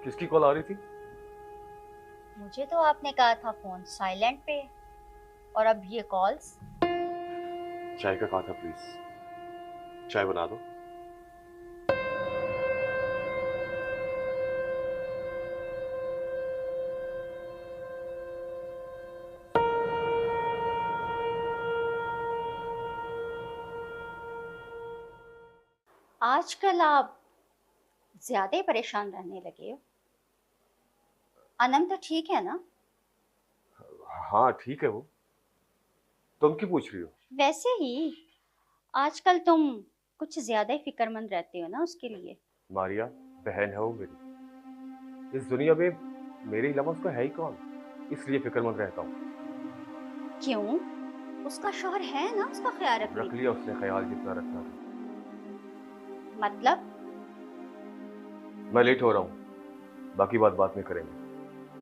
किसकी कॉल आ रही थी? मुझे तो आपने कहा था फोन साइलेंट पे, और अब ये कॉल्स। चाय का कहा था, प्लीज चाय बना दो। आजकल आप ज्यादा ही परेशान रहने लगे हो। अनम तो ठीक है ना? हाँ ठीक है वो। तुम क्यों पूछ रही हो? वैसे ही आजकल तुम कुछ ज्यादा ही फिक्रमंद रहते हो ना उसके लिए। मारिया, बहन है वो मेरी। इस दुनिया में मेरे अलावा उसका है ही कौन, इसलिए फिक्रमंद रहता हूँ। क्यों? उसका शौहर है ना उसका ख्याल रखने रख के लिया लिए। उसने ख्याल जितना रखना था। मतलब? मैं लेट हो रहा हूँ, बाकी बात बाद में करेंगे।